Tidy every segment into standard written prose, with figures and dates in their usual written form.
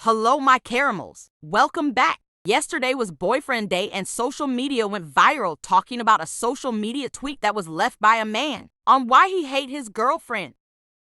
Hello, my caramels. Welcome back. Yesterday was boyfriend day and social media went viral talking about a social media tweet that was left by a man on why he hate his girlfriend.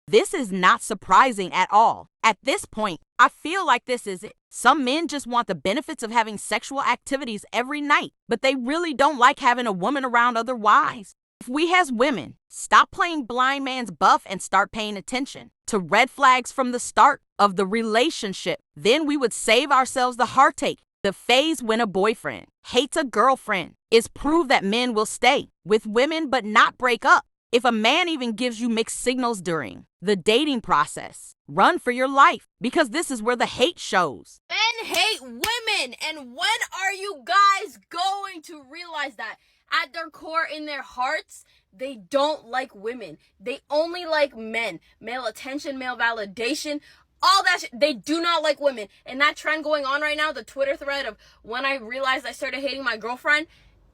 This is not surprising at all. At this point, I feel like this is it. Some men just want the benefits of having sexual activities every night, but they really don't like having a woman around otherwise. If we as women stop playing blind man's buff and start paying attention to red flags from the start of the relationship, then we would save ourselves the heartache. The phase when a boyfriend hates a girlfriend is proof that men will stay with women but not break up. If a man even gives you mixed signals during the dating process, run for your life because this is where the hate shows. Men hate women, and when are you guys going to realize that? At their core, in their hearts, they don't like women. They only like men. Male attention, male validation, all that shit. They do not like women. And that trend going on right now, the Twitter thread of when I realized I started hating my girlfriend,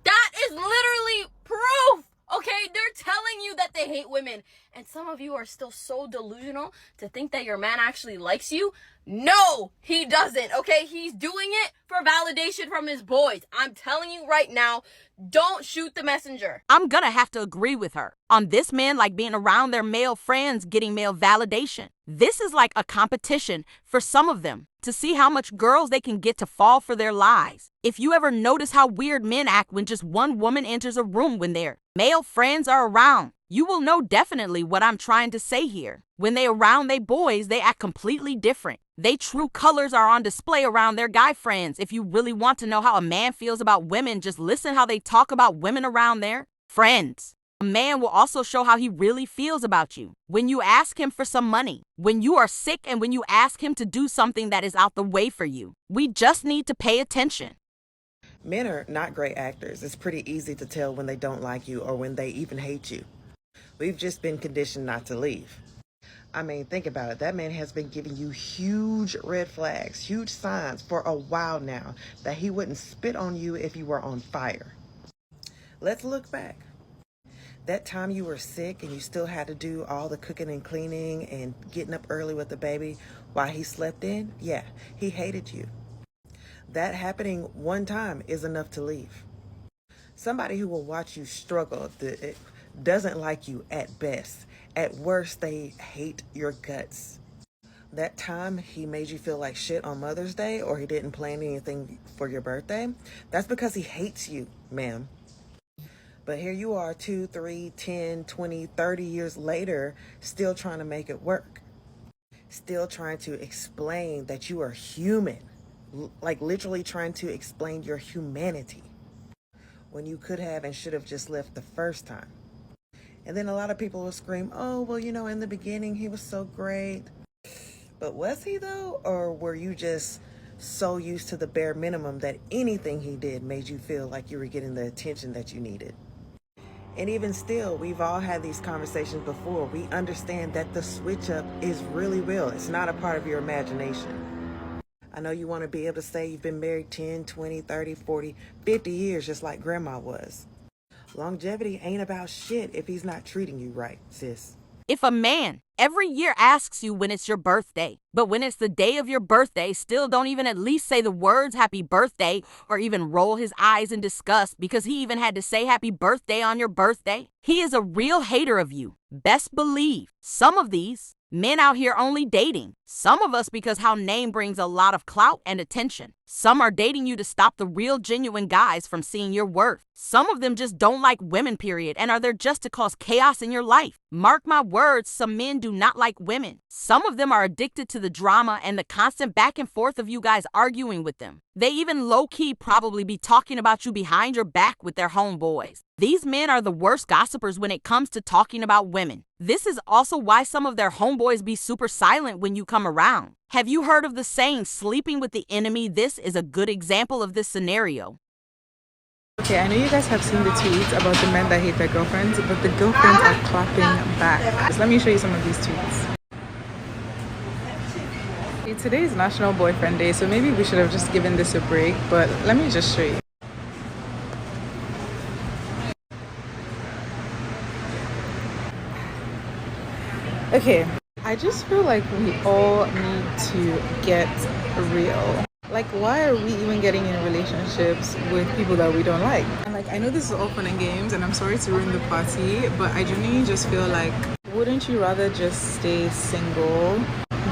that is literally proof. Okay, they're telling you that they hate women. And some of you are still so delusional to think that your man actually likes you. No, he doesn't, okay? He's doing it for validation from his boys. I'm telling you right now, don't shoot the messenger. I'm gonna have to agree with her on this. Man like being around their male friends getting male validation. This is like a competition for some of them to see how much girls they can get to fall for their lies. If you ever notice how weird men act when just one woman enters a room when their male friends are around, you will know definitely what I'm trying to say here. When they around they boys, they act completely different. They true colors are on display around their guy friends. If you really want to know how a man feels about women, just listen how they talk about women around their friends. A man will also show how he really feels about you when you ask him for some money, when you are sick, and when you ask him to do something that is out the way for you. We just need to pay attention. Men are not great actors. It's pretty easy to tell when they don't like you or when they even hate you. We've just been conditioned not to leave. I mean, think about it. That man has been giving you huge red flags, huge signs for a while now that he wouldn't spit on you if you were on fire. Let's look back. That time you were sick and you still had to do all the cooking and cleaning and getting up early with the baby while he slept in, yeah, he hated you. That happening one time is enough to leave. Somebody who will watch you struggle doesn't like you at best. At worst, they hate your guts. That time he made you feel like shit on Mother's Day or he didn't plan anything for your birthday, that's because he hates you, ma'am. But here you are 2, 3, 10, 20, 30 years later, still trying to make it work. Still trying to explain that you are human. Like literally trying to explain your humanity when you could have and should have just left the first time. And then a lot of people will scream, oh, well, in the beginning he was so great. But was he though? Or were you just so used to the bare minimum that anything he did made you feel like you were getting the attention that you needed? And even still, we've all had these conversations before. We understand that the switch up is really real. It's not a part of your imagination. I know you want to be able to say you've been married 10, 20, 30, 40, 50 years just like grandma was. Longevity ain't about shit if he's not treating you right, sis. If a man every year asks you when it's your birthday, but when it's the day of your birthday, still don't even at least say the words happy birthday or even roll his eyes in disgust because he even had to say happy birthday on your birthday, he is a real hater of you. Best believe some of these men out here only dating. Some of us because how name brings a lot of clout and attention. Some are dating you to stop the real genuine guys from seeing your worth. Some of them just don't like women, period, and are there just to cause chaos in your life. Mark my words, some men do not like women. Some of them are addicted to the drama and the constant back and forth of you guys arguing with them. They even low-key probably be talking about you behind your back with their homeboys. These men are the worst gossipers when it comes to talking about women. This is also why some of their homeboys be super silent when you come around. Have you heard of the saying, sleeping with the enemy? This is a good example of this scenario. Okay, I know you guys have seen the tweets about the men that hate their girlfriends, but the girlfriends are clapping back. Just let me show you some of these tweets. Okay, today is National Boyfriend Day, so maybe we should have just given this a break, but let me just show you. Okay, I just feel like we all need to get real. Like, why are we even getting in relationships with people that we don't like? And like, I know this is all fun and games, and I'm sorry to ruin the party, but I genuinely just feel like, wouldn't you rather just stay single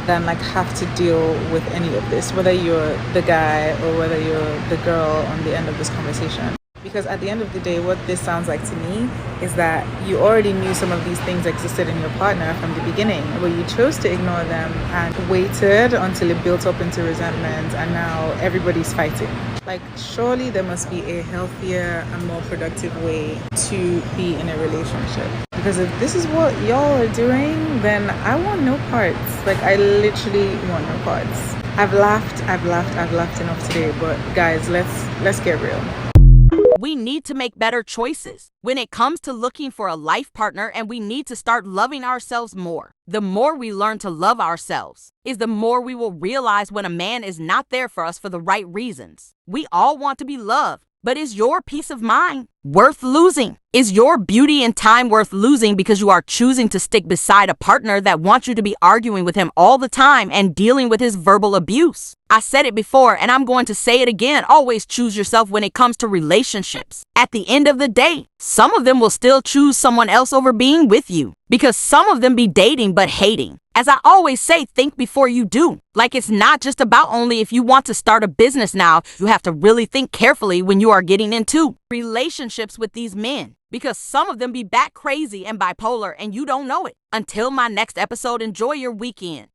than like have to deal with any of this, whether you're the guy or whether you're the girl on the end of this conversation? Because at the end of the day, what this sounds like to me is that you already knew some of these things existed in your partner from the beginning, but you chose to ignore them and waited until it built up into resentment, and now everybody's fighting. Like, surely there must be a healthier and more productive way to be in a relationship. Because if this is what y'all are doing, then I want no parts. Like, I literally want no parts. I've laughed enough today, but guys, let's get real. We need to make better choices when it comes to looking for a life partner, and we need to start loving ourselves more. The more we learn to love ourselves is the more we will realize when a man is not there for us for the right reasons. We all want to be loved, but is your peace of mind worth losing? Is your beauty and time worth losing because you are choosing to stick beside a partner that wants you to be arguing with him all the time and dealing with his verbal abuse? I said it before and I'm going to say it again. Always choose yourself when it comes to relationships. At the end of the day, some of them will still choose someone else over being with you because some of them be dating but hating. As I always say, think before you do. Like, it's not just about only if you want to start a business now. You have to really think carefully when you are getting into relationships with these men, because some of them be bat crazy and bipolar and you don't know it. Until my next episode, enjoy your weekend.